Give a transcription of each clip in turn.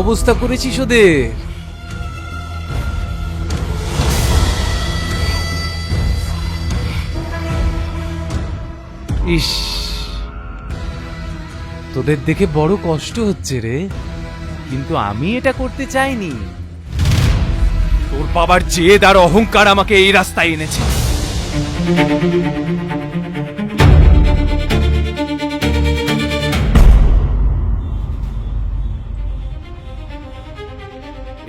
অবস্থা করেছিস ওদের? ইস, তোদের দেখে বড় কষ্ট হচ্ছে রে, কিন্তু আমি এটা করতে চাইনি। তোর বাবার জেদ আর অহংকার আমাকে এই রাস্তায় এনেছে।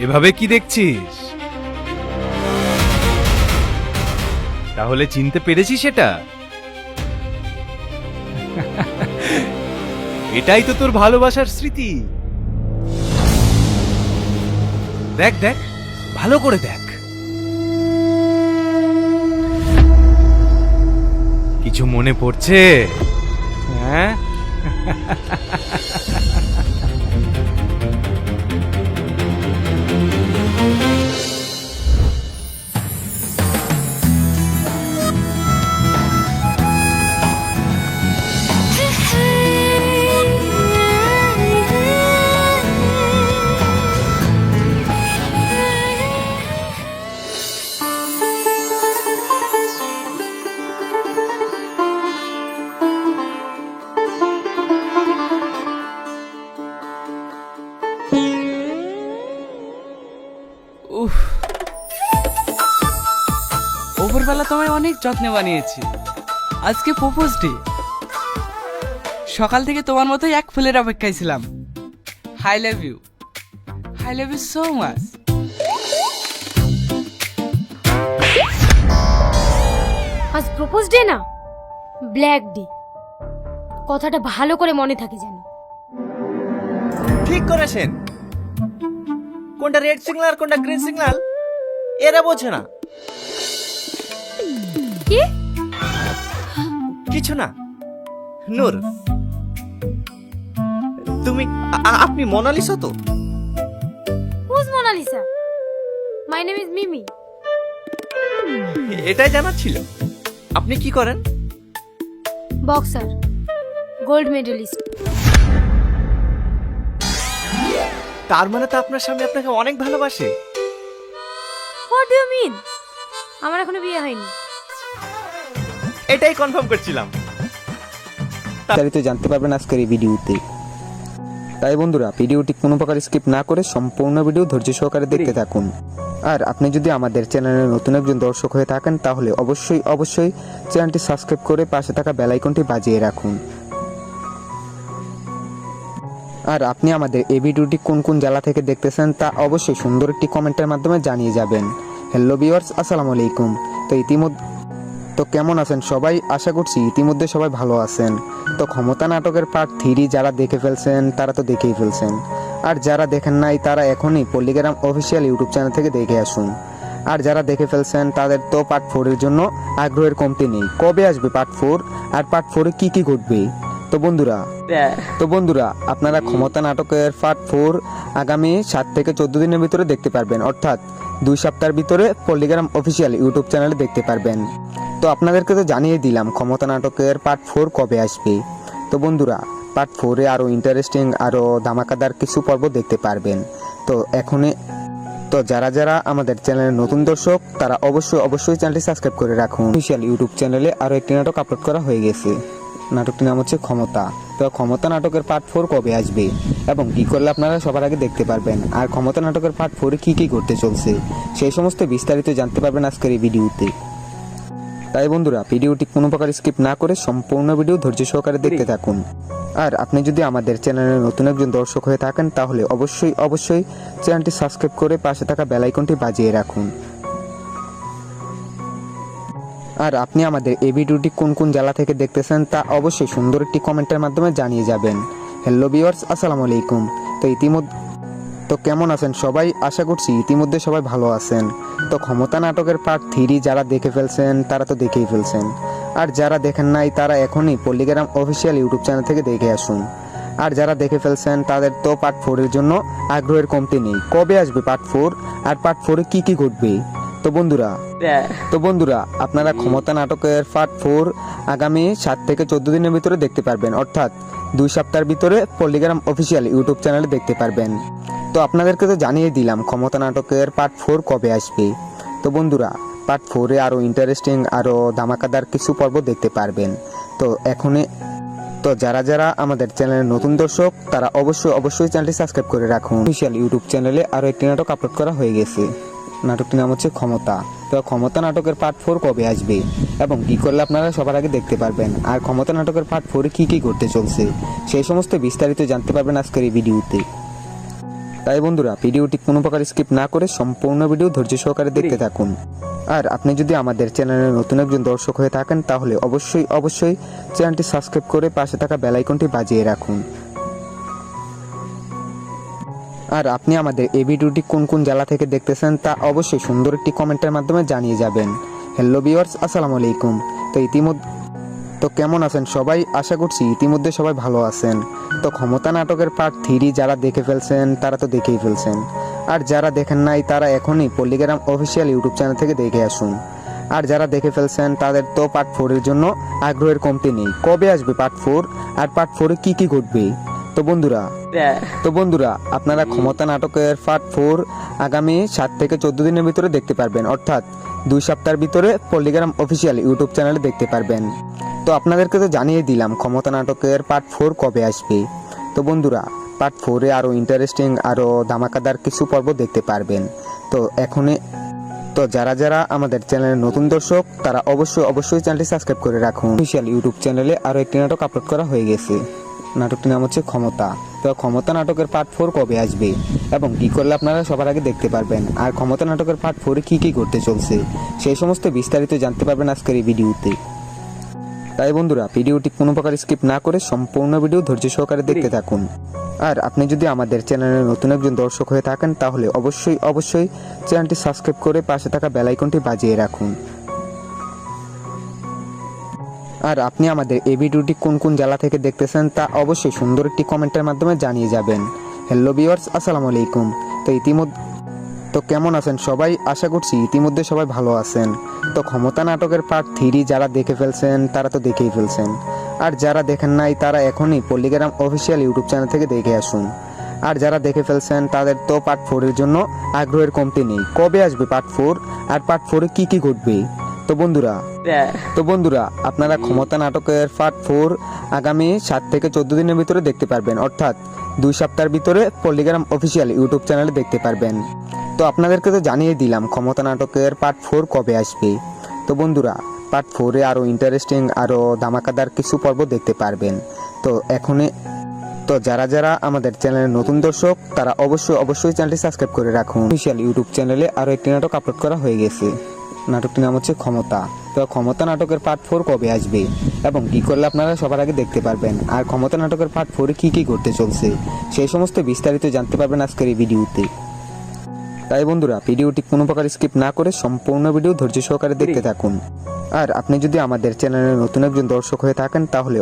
এভাবে কি দেখছিস? তাহলে চিনতে পেরেছিস সেটা? এটাই তো তোর ভালোবাসার স্মৃতি। দেখ দেখ, ভালো করে দেখ। কিছু মনে পড়ছে? হ্যাঁ, উফ, ওপরবেলা তোমায় অনেক যত্নে বানিয়েছি। আজকে প্রপোজ ডে। সকাল থেকে তোমার মতোই এক ফুলের অপেক্ষায় ছিলাম। I love you, I love you so much. আজ প্রপোজ ডে না, ব্ল্যাক ডে। কথাটা ভালো করে মনে থাকে যেন। ঠিক করেছেন। কোনটা রেড সিগন্যাল আর কোনটা গ্রিন সিগন্যাল এরা বোঝে না। কি? কিছু না। নূর, তুমি আপনি মোনালিসা তো? Who's Monalisa? My name is Mimi. এটাই জানা ছিল। আপনি কি করেন? Boxer, gold medalist. তার মানে তো আপনার স্বামী আপনাকে অনেক ভালোবাসে। What do you mean? আমার এখনো বিয়ে হয়নি। এটাই কনফার্ম করছিলাম। বিস্তারিত জানতে পারবেন আজকের এই ভিডিওতে। তাই বন্ধুরা, ভিডিওটি কোনো প্রকার স্কিপ না করে সম্পূর্ণ ভিডিও ধৈর্য সহকারে দেখতে থাকুন। আর আপনি যদি আমাদের চ্যানেলে নতুন একজন দর্শক হয়ে থাকেন তাহলে অবশ্যই চ্যানেলটি সাবস্ক্রাইব করে পাশে থাকা বেল আইকনটি বাজিয়ে রাখুন। আর আপনি আমাদের এই ভিডিওটি কোন কোন জেলা থেকে দেখতেছেন তা অবশ্যই সুন্দর একটি কমেন্টের মাধ্যমে জানিয়ে যাবেন। হ্যালো ভিউয়ার্স, আসসালামু আলাইকুম। তো কেমন আছেন সবাই? আশা করছি ইতিমধ্যে সবাই ভালো আছেন। তো ক্ষমতা নাটকের পার্ট 3 যারা দেখে ফেলছেন তারা তো দেখেই ফেলছেন, আর যারা দেখেন নাই তারা এখনই পল্লিগ্রাম অফিসিয়াল ইউটিউব চ্যানেল থেকে দেখে আসুন। আর যারা দেখে ফেলছেন তাদের তো পার্ট 4 এর জন্য আগ্রহের কমতি নেই। কবে আসবে পার্ট 4 আর পার্ট 4 এ কি ঘটবে? তো বন্ধুরা আপনারা ক্ষমতা নাটকের পার্ট 4 আগামী 7 থেকে 14 দিনের ভিতরে দেখতে পারবেন, অর্থাৎ 2 সপ্তাহের ভিতরে পল্লিগ্রাম অফিসিয়াল ইউটিউব চ্যানেলে দেখতে পারবেন। তো আপনাদেরকে তো জানিয়ে দিলাম ক্ষমতা নাটকের পার্ট 4 কবে আসবে। তো বন্ধুরা, পার্ট 4 এ আরও ইন্টারেস্টিং আরও ধামাকাদার কিছু পর্ব দেখতে পারবেন। তো যারা আমাদের চ্যানেলের নতুন দর্শক তারা অবশ্যই চ্যানেলটি সাবস্ক্রাইব করে রাখুন। অফিসিয়াল ইউটিউব চ্যানেলে আরও একটি নাটক আপলোড করা হয়ে গেছে। নাটকটির নাম হচ্ছে ক্ষমতা। তো ক্ষমতা নাটকের পার্ট 4 কবে আসবে এবং কি করলে আপনারা সবার আগে দেখতে পারবেন, আর ক্ষমতা নাটকের পার্ট 4 এ কি ঘটতে চলছে সেই সমস্ত বিস্তারিত জানতে পারবেন আজকের এই ভিডিওতে। তাই বন্ধুরা, ভিডিওটি কোনো প্রকার স্কিপ না করে সম্পূর্ণ ভিডিও ধৈর্য সহকারে দেখতে থাকুন। আর আপনি যদি আমাদের চ্যানেলে নতুন একজন দর্শক হয়ে থাকেন তাহলে অবশ্যই চ্যানেলটি সাবস্ক্রাইব করে পাশে থাকা বেল আইকনটি বাজিয়ে রাখুন। আর আপনি আমাদের এই ভিডিওটি কোন কোন জেলা থেকে দেখতেছেন তা অবশ্যই সুন্দর একটি কমেন্টের মাধ্যমে জানিয়ে যাবেন। হ্যালো ভিউয়ার্স, আসসালামু আলাইকুম। তো কেমন আছেন সবাই? আশা করছি ইতিমধ্যে সবাই ভালো আছেন। তো ক্ষমতা নাটকের পার্ট 3 যারা দেখে ফেলছেন তারা তো দেখেই ফেলছেন, আর যারা দেখেন নাই তারা এখনই পল্লিগ্রাম অফিসিয়াল ইউটিউব চ্যানেল থেকে দেখে আসুন। আর যারা দেখে ফেলছেন তাদের তো পার্ট 4 এর জন্য আগ্রহের কমতি নেই। কবে আসবে পার্ট 4 আর পার্ট 4 এ কি ঘটবে? তো বন্ধুরা আপনারা ক্ষমতা নাটকের পার্ট 4 আগামী 7 থেকে 14 দিনের ভিতরে দেখতে পারবেন, অর্থাৎ 2 সপ্তাহের ভিতরে পল্লিগ্রাম অফিসিয়াল ইউটিউব চ্যানেলে দেখতে পারবেন। তো আপনাদেরকে তো জানিয়ে দিলাম ক্ষমতা নাটকের পার্ট 4 কবে আসবে। তো বন্ধুরা, পার্ট 4-এ আরও ইন্টারেস্টিং আরও ধামাকাদার কিছু পর্ব দেখতে পারবেন। তো এখনই তো যারা যারা আমাদের চ্যানেলের নতুন দর্শক তারা অবশ্যই চ্যানেলটি সাবস্ক্রাইব করে রাখুন। অফিসিয়াল ইউটিউব চ্যানেলে আরও একটি নাটক আপলোড করা হয়ে গেছে। নাটকটির নাম হচ্ছে ক্ষমতা। তো ক্ষমতা নাটকের পার্ট 4 কবে আসবে এবং কী করলে আপনারা সবার আগে দেখতে পারবেন, আর ক্ষমতা নাটকের পার্ট 4-এ কী ঘটতে চলছে সেই সমস্ত বিস্তারিত জানতে পারবেন আজকের এই ভিডিওতে। তাই বন্ধুরা, ভিডিওটি কোনো প্রকার স্কিপ না করে সম্পূর্ণ ভিডিও ধৈর্য সহকারে দেখতে থাকুন। আর আপনি যদি আমাদের চ্যানেলের নতুন একজন দর্শক হয়ে থাকেন তাহলে অবশ্যই চ্যানেলটি সাবস্ক্রাইব করে পাশে থাকা বেল আইকনটি বাজিয়ে রাখুন। আর আপনি আমাদের এই ভিডিওটি কোন কোন জেলা থেকে দেখতেছেন তা অবশ্যই সুন্দর একটি কমেন্টের মাধ্যমে জানিয়ে যাবেন। হ্যালো ভিউয়ার্স, আসসালামু আলাইকুম। তো কেমন আছেন সবাই? আশা করছি ইতিমধ্যে সবাই ভালো আছেন। তো ক্ষমতা নাটকের পার্ট 3 যারা দেখে ফেলছেন তারা তো দেখেই ফেলছেন, আর যারা দেখেন নাই তারা এখনই পল্লিগ্রাম অফিসিয়াল ইউটিউব চ্যানেল থেকে দেখে আসুন। আর যারা দেখে ফেলছেন তাদের তো পার্ট 4-এর জন্য আগ্রহের কমতি নেই। কবে আসবে পার্ট 4 আর পার্ট 4-এ কী ঘটবে? তো বন্ধুরা আপনারা ক্ষমতা নাটকের পার্ট 4 আগামী 7 থেকে 14 দিনের ভিতরে দেখতে পারবেন, অর্থাৎ 2 সপ্তাহের ভিতরে পল্লিগ্রাম অফিসিয়াল ইউটিউব চ্যানেলে দেখতে পারবেন। তো আপনাদেরকে তো জানিয়ে দিলাম ক্ষমতা নাটকের পার্ট 4 কবে আসবে। তো বন্ধুরা, পার্ট 4-এ আরও ইন্টারেস্টিং আরও ধামাকাদার কিছু পর্ব দেখতে পারবেন। তো এখনই তো যারা যারা আমাদের চ্যানেলের নতুন দর্শক তারা অবশ্যই চ্যানেলটি সাবস্ক্রাইব করে রাখুন। অফিসিয়াল ইউটিউব চ্যানেলে আরও একটি নাটক আপলোড করা হয়ে গেছে। নাটকটির নাম হচ্ছে ক্ষমতা। তো ক্ষমতা নাটকের পার্ট 4 কবে আসবে এবং কী করলে আপনারা সবার আগে দেখতে পারবেন, আর ক্ষমতা নাটকের পার্ট 4-এ কী ঘটতে চলছে সেই সমস্ত বিস্তারিত জানতে পারবেন আজকের এই ভিডিওতে। তাই বন্ধুরা, ভিডিওটি কোনো প্রকার স্কিপ না করে সম্পূর্ণ ভিডিও ধৈর্য সহকারে দেখতে থাকুন। আর আপনি যদি আমাদের চ্যানেলের নতুন একজন দর্শক হয়ে থাকেন তাহলে অবশ্যই চ্যানেলটি সাবস্ক্রাইব করে পাশে থাকা বেল আইকনটি বাজিয়ে রাখুন। আর আপনি আমাদের এই ভিডিওটি কোন কোন জেলা থেকে দেখতেছেন তা অবশ্যই সুন্দর একটি কমেন্টের মাধ্যমে জানিয়ে যাবেন। হ্যালো ভিউয়ার্স, আসসালামু আলাইকুম। তো কেমন আছেন সবাই? আশা করছি ইতিমধ্যে সবাই ভালো আছেন। তো ক্ষমতা নাটকের পার্ট 3 যারা দেখে ফেলছেন তারা তো দেখেই ফেলছেন, আর যারা দেখেন নাই তারা এখনই পল্লিগ্রাম অফিসিয়াল ইউটিউব চ্যানেল থেকে দেখে আসুন। আর যারা দেখে ফেলছেন তাদের তো পার্ট 4-এর জন্য আগ্রহের কমতি নেই। কবে আসবে পার্ট 4 আর পার্ট 4-এ কী ঘটবে? তো বন্ধুরা আপনারা ক্ষমতা নাটকের পার্ট 4 আগামী 7 থেকে 14 দিনের ভিতরে দেখতে পারবেন, অর্থাৎ 2 সপ্তাহের ভিতরে পল্লিগ্রাম অফিসিয়াল ইউটিউব চ্যানেলে দেখতে পারবেন। তো আপনাদেরকে তো জানিয়ে দিলাম ক্ষমতা নাটকের পার্ট 4 কবে আসবে। তো বন্ধুরা, পার্ট 4-এ আরও ইন্টারেস্টিং আরও ধামাকাদার কিছু পর্ব দেখতে পারবেন। তো এখনই তো যারা যারা আমাদের চ্যানেলের নতুন দর্শক তারা অবশ্যই চ্যানেলটি সাবস্ক্রাইব করে রাখুন। অফিসিয়াল ইউটিউব চ্যানেলে আরও একটি নাটক আপলোড করা হয়ে গেছে। নাটকটির নাম হচ্ছে ক্ষমতা। তো ক্ষমতা নাটকের পার্ট 4 কবে আসবে এবং কী করলে আপনারা সবার আগে দেখতে পারবেন, আর ক্ষমতা নাটকের পার্ট 4-এ কী ঘটতে চলছে সেই সমস্ত বিস্তারিত জানতে পারবেন আজকের এই ভিডিওতে। তাই বন্ধুরা, ভিডিওটি কোনো প্রকার স্কিপ না করে সম্পূর্ণ ভিডিও ধৈর্য সহকারে দেখতে থাকুন। আর আপনি যদি আমাদের চ্যানেলের নতুন একজন দর্শক হয়ে থাকেন তাহলে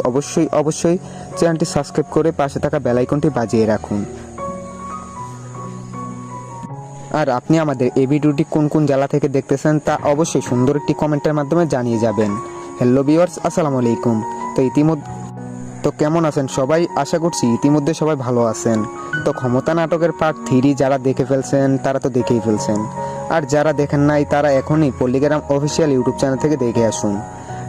অবশ্যই চ্যানেলটি সাবস্ক্রাইব করে পাশে থাকা বেল আইকনটি বাজিয়ে রাখুন। আর আপনি আমাদের এই ভিডিওটি কোন কোন জেলা থেকে দেখতেছেন তা অবশ্যই সুন্দর একটি কমেন্টের মাধ্যমে জানিয়ে যাবেন। হ্যালো ভিউয়ার্স, আসসালামু আলাইকুম। তো কেমন আছেন সবাই? আশা করছি ইতিমধ্যে সবাই ভালো আছেন। তো ক্ষমতা নাটকের পার্ট 3 যারা দেখে ফেলছেন তারা তো দেখেই ফেলছেন, আর যারা দেখেন নাই তারা এখনই পল্লিগ্রাম অফিসিয়াল ইউটিউব চ্যানেল থেকে দেখে আসুন।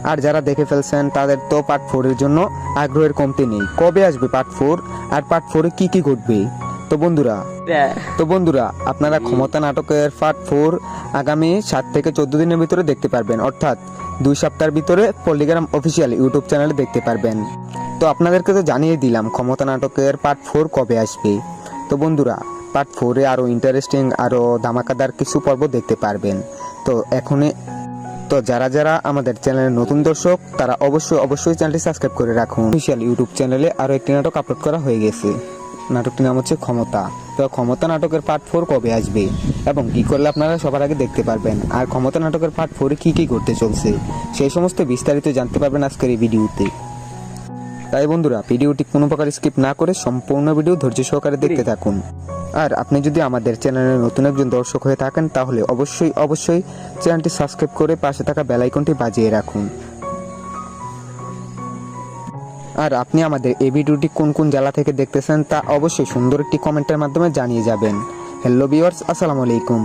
আর যারা দেখে ফেলছেন তাদের তো পার্ট 4-এর জন্য আগ্রহের কমতি নেই। কবে আসবে পার্ট 4 আর পার্ট 4-এ কী ঘটবে? তো বন্ধুরা আপনারা ক্ষমতা নাটকের পার্ট 4 আগামী 7 থেকে 14 দিনের ভিতরে দেখতে পারবেন, অর্থাৎ 2 সপ্তাহের ভিতরে পল্লিগ্রাম অফিসিয়াল ইউটিউব চ্যানেলে দেখতে পারবেন। তো আপনাদেরকে তো জানিয়ে দিলাম ক্ষমতা নাটকের পার্ট 4 কবে আসবে। তো বন্ধুরা, পার্ট 4-এ আরও ইন্টারেস্টিং আরও ধামাকাদার কিছু পর্ব দেখতে পারবেন। তো এখনই তো যারা যারা আমাদের চ্যানেলের নতুন দর্শক তারা অবশ্যই চ্যানেলটি সাবস্ক্রাইব করে রাখুন। অফিসিয়াল ইউটিউব চ্যানেলে আরও একটি নাটক আপলোড করা হয়ে গেছে। নাটকটির নাম হচ্ছে ক্ষমতা। তো ক্ষমতা নাটকের পার্ট 4 কবে আসবে এবং কী করলে আপনারা সবার আগে দেখতে পারবেন, আর ক্ষমতা নাটকের পার্ট 4-এ কী ঘটতে চলছে সেই সমস্ত বিস্তারিত জানতে পারবেন আজকের এই ভিডিওতে। তাই বন্ধুরা, ভিডিওটি কোনো প্রকার স্কিপ না করে সম্পূর্ণ ভিডিও ধৈর্য সহকারে দেখতে থাকুন। আর আপনি যদি আমাদের চ্যানেলের নতুন একজন দর্শক হয়ে থাকেন তাহলে অবশ্যই চ্যানেলটি সাবস্ক্রাইব করে পাশে থাকা বেল আইকনটি বাজিয়ে রাখুন। আর আপনি আমাদের এই ভিডিওটি কোন কোন জেলা থেকে দেখতেছেন তা অবশ্যই সুন্দর একটি কমেন্টের মাধ্যমে জানিয়ে যাবেন। হ্যালো ভিউয়ার্স, আসসালামু আলাইকুম।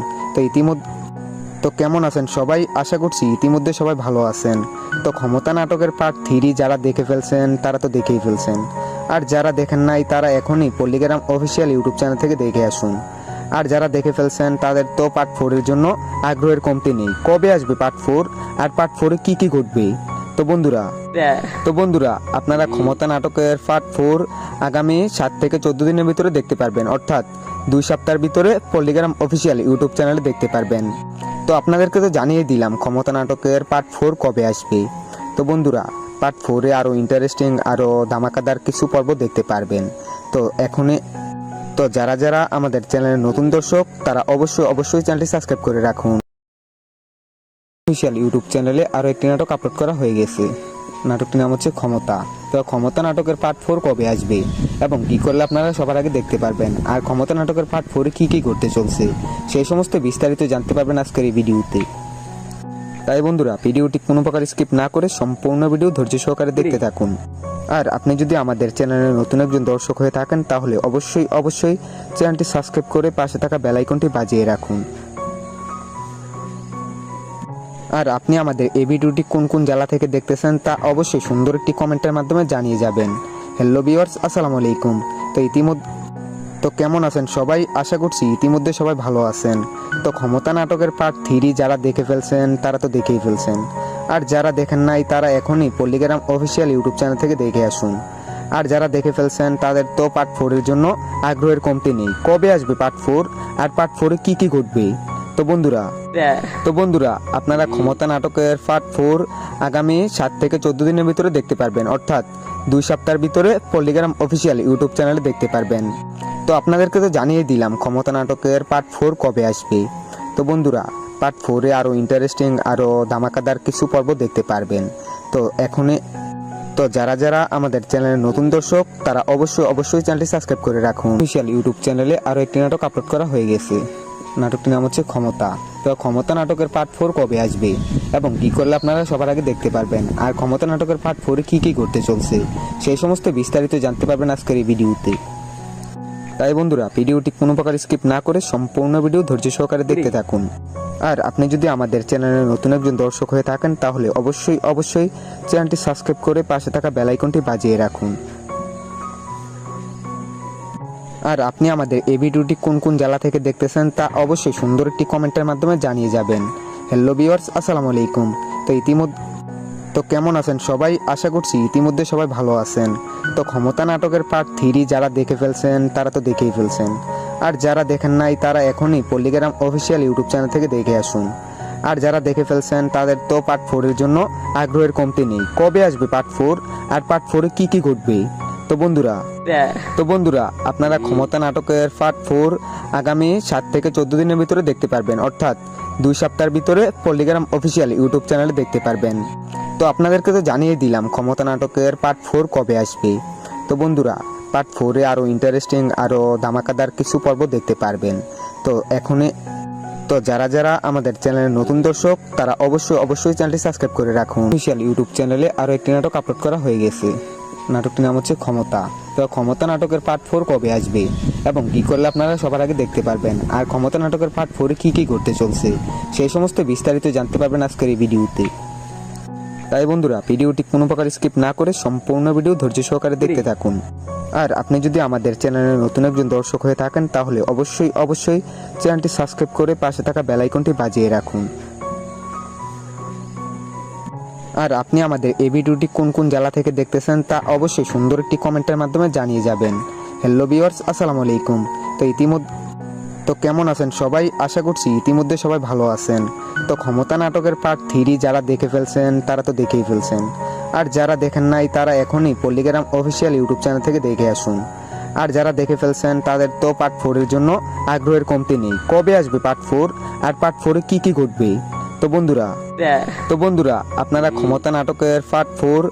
তো কেমন আছেন সবাই? আশা করছি ইতিমধ্যে সবাই ভালো আছেন। তো ক্ষমতা নাটকের পার্ট 3 যারা দেখে ফেলছেন তারা তো দেখেই ফেলছেন, আর যারা দেখেন নাই তারা এখনই পল্লিগ্রাম অফিসিয়াল ইউটিউব চ্যানেল থেকে দেখে আসুন। আর যারা দেখে ফেলছেন তাদের তো পার্ট 4 এর জন্য আগ্রহের কমতি নেই। কবে আসবে পার্ট 4 আর পার্ট 4 এ কি ঘটবে? তো বন্ধুরা আপনারা ক্ষমতা নাটকের পার্ট 4 আগামী 7 থেকে 14 দিনের ভিতরে দেখতে পারবেন, অর্থাৎ 2 সপ্তাহের ভিতরে পল্লিগ্রাম অফিসিয়াল ইউটিউব চ্যানেলে দেখতে পারবেন। তো আপনাদেরকে তো জানিয়ে দিলাম ক্ষমতা নাটকের পার্ট 4 কবে আসবে। তো বন্ধুরা, পার্ট 4 এ আরও ইন্টারেস্টিং আরও ধামাকাদার কিছু পর্ব দেখতে পারবেন। তো যারা যারা আমাদের চ্যানেলের নতুন দর্শক তারা অবশ্যই চ্যানেলটি সাবস্ক্রাইব করে রাখুন। অফিসিয়াল ইউটিউব চ্যানেলে আরও একটি নাটক আপলোড করা হয়ে গেছে। নাটকটির নাম হচ্ছে ক্ষমতা। তো ক্ষমতা নাটকের পার্ট 4 কবে আসবে এবং কী করলে আপনারা সবার আগে দেখতে পারবেন, আর ক্ষমতা নাটকের পার্ট 4 এ কী ঘটতে চলছে সেই সমস্ত বিস্তারিত জানতে পারবেন আজকের এই ভিডিওতে। তাই বন্ধুরা, ভিডিওটি কোনো প্রকার স্কিপ না করে সম্পূর্ণ ভিডিও ধৈর্য সহকারে দেখতে থাকুন। আর আপনি যদি আমাদের চ্যানেলের নতুন একজন দর্শক হয়ে থাকেন তাহলে অবশ্যই চ্যানেলটি সাবস্ক্রাইব করে পাশে থাকা বেল আইকনটি বাজিয়ে রাখুন। আর আপনি আমাদের এই ভিডিওটি কোন কোন জেলা থেকে দেখতেছেন তা অবশ্যই সুন্দর একটি কমেন্টের মাধ্যমে জানিয়ে যাবেন। হ্যালো ভিউয়ার্স, আসসালামু আলাইকুম। তো কেমন আছেন সবাই? আশা করছি ইতিমধ্যে সবাই ভালো আছেন। তো ক্ষমতা নাটকের পার্ট 3 যারা দেখে ফেলছেন তারা তো দেখেই ফেলছেন, আর যারা দেখেন নাই তারা এখনই পল্লিগ্রাম অফিসিয়াল ইউটিউব চ্যানেল থেকে দেখে আসুন। আর যারা দেখে ফেলছেন তাদের তো পার্ট 4 এর জন্য আগ্রহের কমতি নেই। কবে আসবে পার্ট 4 আর পার্ট 4 এ কি ঘটবে? তো বন্ধুরা আপনারা ক্ষমতা নাটকের পার্ট 4 আগামী 7 থেকে 14 দিনের ভিতরে দেখতে পারবেন, অর্থাৎ 2 সপ্তাহের ভিতরে পল্লিগ্রাম অফিসিয়াল ইউটিউব চ্যানেলে দেখতে পারবেন। তো আপনাদেরকে তো জানিয়ে দিলাম ক্ষমতা নাটকের পার্ট 4 কবে আসবে। তো বন্ধুরা, পার্ট 4 এ আরও ইন্টারেস্টিং আরও ধামাকাদার কিছু পর্ব দেখতে পারবেন। তো যারা যারা আমাদের চ্যানেলের নতুন দর্শক তারা অবশ্যই চ্যানেলটি সাবস্ক্রাইব করে রাখুন। অফিসিয়াল ইউটিউব চ্যানেলে আরও একটি নাটক আপলোড করা হয়ে গেছে। নাটকটির নাম হচ্ছে ক্ষমতা। তো ক্ষমতা নাটকের পার্ট 4 কবে আসবে এবং কী করলে আপনারা সবার আগে দেখতে পারবেন, আর ক্ষমতা নাটকের পার্ট 4 এ কী ঘটতে চলছে সেই সমস্ত বিস্তারিত জানতে পারবেন আজকের এই ভিডিওতে। তাই বন্ধুরা, ভিডিওটি কোনো প্রকার স্কিপ না করে সম্পূর্ণ ভিডিও ধৈর্য সহকারে দেখতে থাকুন। আর আপনি যদি আমাদের চ্যানেলের নতুন একজন দর্শক হয়ে থাকেন তাহলে অবশ্যই চ্যানেলটি সাবস্ক্রাইব করে পাশে থাকা বেল আইকনটি বাজিয়ে রাখুন। আর আপনি আমাদের এই ভিডিওটি কোন কোন জেলা থেকে দেখতেছেন তা অবশ্যই সুন্দর একটি কমেন্টের মাধ্যমে জানিয়ে যাবেন। হ্যালো ভিউয়ার্স, আসসালামু আলাইকুম। তো কেমন আছেন সবাই? আশা করছি ইতিমধ্যে সবাই ভালো আছেন। তো ক্ষমতা নাটকের পার্ট 3 যারা দেখে ফেলছেন তারা তো দেখেই ফেলছেন, আর যারা দেখেন নাই তারা এখনই পল্লিগ্রাম অফিসিয়াল ইউটিউব চ্যানেল থেকে দেখে আসুন। আর যারা দেখে ফেলছেন তাদের তো পার্ট 4 এর জন্য আগ্রহের কমতি নেই। কবে আসবে পার্ট 4 আর পার্ট 4 এ কি ঘটবে? তো বন্ধুরা আপনারা ক্ষমতা নাটকের পার্ট 4 আগামী 7 থেকে 14 দিনের ভিতরে দেখতে পারবেন, অর্থাৎ 2 সপ্তাহের ভিতরে পল্লিগ্রাম অফিসিয়াল ইউটিউব চ্যানেলে দেখতে পারবেন। তো আপনাদেরকে তো জানিয়ে দিলাম ক্ষমতা নাটকের পার্ট 4 কবে আসবে। তো বন্ধুরা, পার্ট 4 এ আরও ইন্টারেস্টিং আরও ধামাকাদার কিছু পর্ব দেখতে পারবেন। তো যারা যারা আমাদের চ্যানেলের নতুন দর্শক তারা অবশ্যই চ্যানেলটি সাবস্ক্রাইব করে রাখুন। অফিসিয়াল ইউটিউব চ্যানেলে আরও একটি নাটক আপলোড করা হয়ে গেছে। নাটকটির নাম হচ্ছে ক্ষমতা। তো ক্ষমতা নাটকের পার্ট 4 কবে আসবে এবং কী করলে আপনারা সবার আগে দেখতে পারবেন, আর ক্ষমতা নাটকের পার্ট 4 এ কী ঘটতে চলছে সেই সমস্ত বিস্তারিত জানতে পারবেন আজকের এই ভিডিওতে। তাই বন্ধুরা, ভিডিওটি কোনো প্রকার স্কিপ না করে সম্পূর্ণ ভিডিও ধৈর্য সহকারে দেখতে থাকুন। আর আপনি যদি আমাদের চ্যানেলের নতুন একজন দর্শক হয়ে থাকেন তাহলে অবশ্যই চ্যানেলটি সাবস্ক্রাইব করে পাশে থাকা বেল আইকনটি বাজিয়ে রাখুন। আর আপনি আমাদের এই ভিডিওটি কোন কোন জেলা থেকে দেখতেছেন তা অবশ্যই সুন্দর একটি কমেন্টের মাধ্যমে জানিয়ে যাবেন। হ্যালো ভিউয়ার্স, আসসালামু আলাইকুম। তো কেমন আছেন সবাই? আশা করছি ইতিমধ্যে সবাই ভালো আছেন। তো ক্ষমতা নাটকের পার্ট 3 যারা দেখে ফেলছেন তারা তো দেখেই ফেলছেন, আর যারা দেখেন নাই তারা এখনই পল্লিগ্রাম অফিসিয়াল ইউটিউব চ্যানেল থেকে দেখে আসুন। আর যারা দেখে ফেলছেন তাদের তো পার্ট 4 এর জন্য আগ্রহের কমতি নেই। কবে আসবে পার্ট 4 আর পার্ট 4 এ কি ঘটবে? তো বন্ধুরা আপনারা ক্ষমতা নাটকের পার্ট 4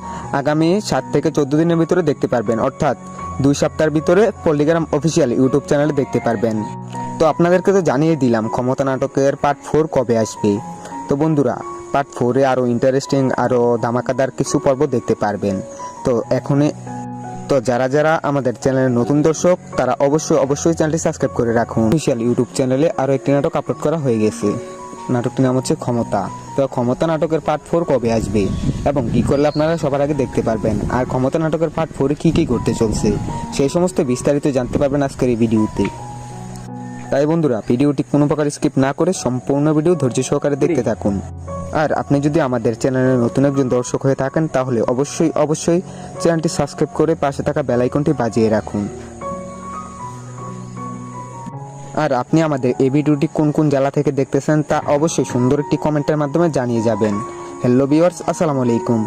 আগামী 7 থেকে 14 দিনের ভিতরে দেখতে পারবেন, অর্থাৎ 2 সপ্তাহের ভিতরে পল্লিগ্রাম অফিসিয়াল ইউটিউব চ্যানেলে দেখতে পারবেন। তো আপনাদেরকে তো জানিয়ে দিলাম ক্ষমতা নাটকের পার্ট 4 কবে আসবে। তো বন্ধুরা, পার্ট 4-এ আরও ইন্টারেস্টিং আরও ধামাকাদার কিছু পর্ব দেখতে পারবেন। তো যারা যারা আমাদের চ্যানেলের নতুন দর্শক তারা অবশ্যই চ্যানেলটি সাবস্ক্রাইব করে রাখুন। অফিশিয়াল ইউটিউব চ্যানেলে আরও একটি নাটক আপলোড করা হয়ে গেছে। নাটকটির নাম হচ্ছে ক্ষমতা। তো ক্ষমতা নাটকের পার্ট 4 কবে আসবে এবং কী করলে আপনারা সবার আগে দেখতে পারবেন, আর ক্ষমতা নাটকের পার্ট 4-এ কী কী ঘটতে চলছে সেই সমস্ত বিস্তারিত জানতে পারবেন আজকের এই ভিডিওতে। তাই বন্ধুরা, ভিডিওটি কোনো প্রকার স্কিপ না করে সম্পূর্ণ ভিডিও ধৈর্য সহকারে দেখতে থাকুন। আর আপনি যদি আমাদের চ্যানেলের নতুন একজন দর্শক হয়ে থাকেন তাহলে অবশ্যই চ্যানেলটি সাবস্ক্রাইব করে পাশে থাকা বেল আইকনটি বাজিয়ে রাখুন। আর আপনি আমাদের এই ভিডিওটি কোন কোন জেলা থেকে দেখতেছেন তা অবশ্যই সুন্দর একটি কমেন্টের মাধ্যমে জানিয়ে যাবেন। হ্যালো ভিউয়ার্স, আসসালামু আলাইকুম।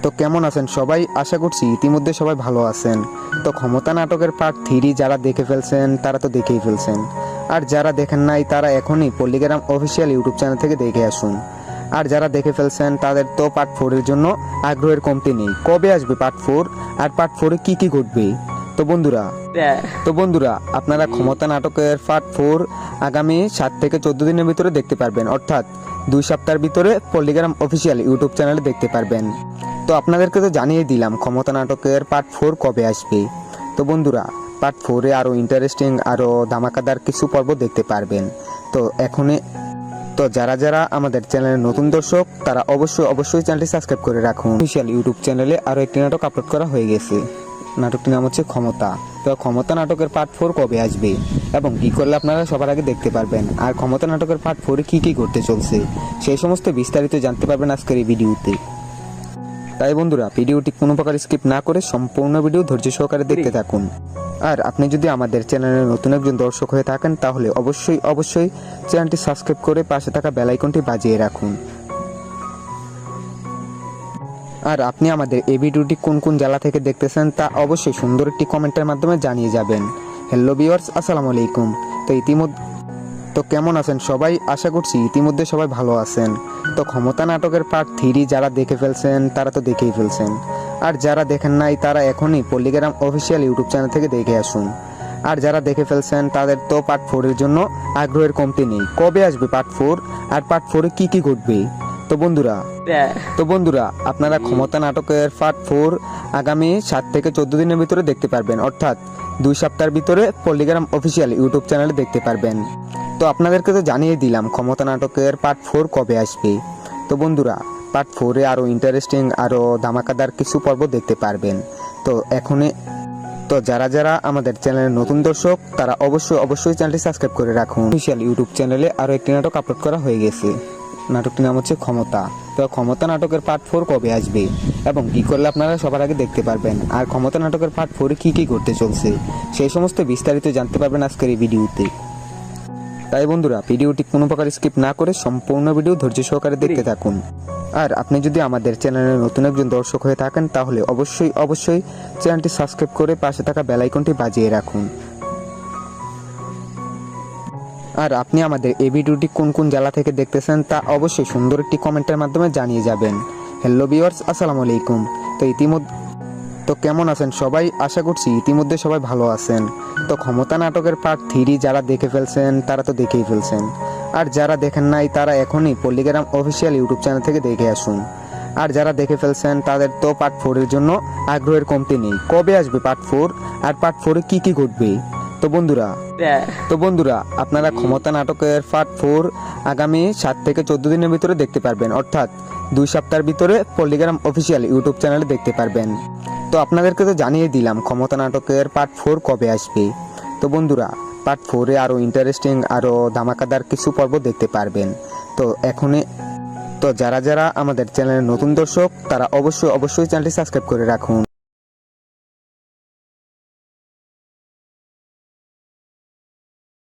তো কেমন আছেন সবাই? আশা করছি ইতিমধ্যে সবাই ভালো আছেন। তো ক্ষমতা নাটকের পার্ট 3 যারা দেখে ফেলছেন তারা তো দেখেই ফেলছেন, আর যারা দেখেন নাই তারা এখনই পল্লিগ্রাম অফিসিয়াল ইউটিউব চ্যানেল থেকে দেখে আসুন। আর যারা দেখে ফেলছেন তাদের তো পার্ট 4-এর জন্য আগ্রহের কমতি নেই। কবে আসবে পার্ট 4 আর পার্ট 4-এ কী কী ঘটবে? তো বন্ধুরা আপনারা ক্ষমতা নাটকের পার্ট 4 আগামী 7 থেকে 14 দিনের ভিতরে দেখতে পারবেন, অর্থাৎ 2 সপ্তাহের ভিতরে পল্লিগ্রাম অফিসিয়াল ইউটিউব চ্যানেলে দেখতে পারবেন। তো আপনাদেরকে তো জানিয়ে দিলাম ক্ষমতা নাটকের পার্ট 4 কবে আসবে। তো বন্ধুরা, পার্ট 4-এ আরও ইন্টারেস্টিং আরও ধামাকাদার কিছু পর্ব দেখতে পারবেন। তো যারা যারা আমাদের চ্যানেলের নতুন দর্শক তারা অবশ্যই চ্যানেলটি সাবস্ক্রাইব করে রাখুন। অফিসিয়াল ইউটিউব চ্যানেলে আরও একটি নাটক আপলোড করা হয়ে গেছে। নাটকটির নাম হচ্ছে ক্ষমতা। তো ক্ষমতা নাটকের পার্ট 4 কবে আসবে এবং কী করলে আপনারা সবার আগে দেখতে পারবেন, আর ক্ষমতা নাটকের পার্ট 4-এ কী কী ঘটতে চলছে সেই সমস্ত বিস্তারিত জানতে পারবেন আজকের এই ভিডিওতে। তাই বন্ধুরা, ভিডিওটি কোনো প্রকার স্কিপ না করে সম্পূর্ণ ভিডিও ধৈর্য সহকারে দেখতে থাকুন। আর আপনি যদি আমাদের চ্যানেলের নতুন একজন দর্শক হয়ে থাকেন তাহলে অবশ্যই চ্যানেলটি সাবস্ক্রাইব করে পাশে থাকা বেল আইকনটি বাজিয়ে রাখুন। আর আপনি আমাদের এই ভিডিওটি কোন কোন জেলা থেকে দেখতেছেন তা অবশ্যই সুন্দর একটি কমেন্টের মাধ্যমে জানিয়ে যাবেন। হ্যালো ভিউয়ার্স, আসসালামু আলাইকুম। তো কেমন আছেন সবাই? আশা করছি ইতিমধ্যে সবাই ভালো আছেন। তো ক্ষমতা নাটকের পার্ট 3 যারা দেখে ফেলছেন তারা তো দেখেই ফেলছেন, আর যারা দেখেন নাই তারা এখনই পল্লিগ্রাম অফিসিয়াল ইউটিউব চ্যানেল থেকে দেখে আসুন। আর যারা দেখে ফেলছেন তাদের তো পার্ট 4-এর জন্য আগ্রহের কমতি নেই। কবে আসবে পার্ট 4 আর পার্ট 4-এ কী কী ঘটবে? তো বন্ধুরা আপনারা ক্ষমতা নাটকের পার্ট 4 আগামী 7 থেকে 14 দিনের ভিতরে দেখতে পারবেন, অর্থাৎ 2 সপ্তাহের ভিতরে পল্লিগ্রাম অফিসিয়াল ইউটিউব চ্যানেলে দেখতে পারবেন। তো আপনাদেরকে তো জানিয়ে দিলাম ক্ষমতা নাটকের পার্ট 4 কবে আসবে। তো বন্ধুরা, পার্ট 4-এ আরও ইন্টারেস্টিং আরও ধামাকাদার কিছু পর্ব দেখতে পারবেন। তো যারা যারা আমাদের চ্যানেলের নতুন দর্শক তারা অবশ্যই চ্যানেলটি সাবস্ক্রাইব করে রাখুন। অফিসিয়াল ইউটিউব চ্যানেলে আরও একটি নাটক আপলোড করা হয়ে গেছে। নাটকটির নাম হচ্ছে ক্ষমতা। তো ক্ষমতা নাটকের পার্ট 4 কবে আসবে এবং কী করলে আপনারা সবার আগে দেখতে পারবেন, আর ক্ষমতা নাটকের পার্ট 4-এ কী কী ঘটতে চলছে সেই সমস্ত বিস্তারিত জানতে পারবেন আজকের এই ভিডিওতে। তাই বন্ধুরা, ভিডিওটি কোনো প্রকার স্কিপ না করে সম্পূর্ণ ভিডিও ধৈর্য সহকারে দেখতে থাকুন। আর আপনি যদি আমাদের চ্যানেলের নতুন একজন দর্শক হয়ে থাকেন তাহলে অবশ্যই চ্যানেলটি সাবস্ক্রাইব করে পাশে থাকা বেল আইকনটি বাজিয়ে রাখুন। আর আপনি আমাদের এই ভিডিওটি কোন কোন জেলা থেকে দেখতেছেন তা অবশ্যই সুন্দর একটি কমেন্টের মাধ্যমে জানিয়ে যাবেন। হ্যালো ভিউয়ার্স, আসসালামু আলাইকুম। তো কেমন আছেন সবাই? আশা করছি ইতিমধ্যে সবাই ভালো আছেন। তো ক্ষমতা নাটকের পার্ট 3 যারা দেখে ফেলছেন তারা তো দেখেই ফেলছেন, আর যারা দেখেন নাই তারা এখনই পল্লিগ্রাম অফিসিয়াল ইউটিউব চ্যানেল থেকে দেখে আসুন। আর যারা দেখে ফেলছেন তাদের তো পার্ট 4-এর জন্য আগ্রহের কমতি নেই। কবে আসবে পার্ট 4 আর পার্ট 4-এ কী কী ঘটবে? তো বন্ধুরা আপনারা ক্ষমতা নাটকের পার্ট 4 আগামী 7 থেকে 14 দিনের ভিতরে দেখতে পারবেন, অর্থাৎ 2 সপ্তাহের ভিতরে পল্লিগ্রাম অফিসিয়াল ইউটিউব চ্যানেলে দেখতে পারবেন। তো আপনাদেরকে তো জানিয়ে দিলাম ক্ষমতা নাটকের পার্ট 4 কবে আসবে। তো বন্ধুরা, পার্ট 4-এ আরও ইন্টারেস্টিং আরও ধামাকাদার কিছু পর্ব দেখতে পারবেন। তো যারা যারা আমাদের চ্যানেলের নতুন দর্শক তারা অবশ্যই চ্যানেলটি সাবস্ক্রাইব করে রাখুন।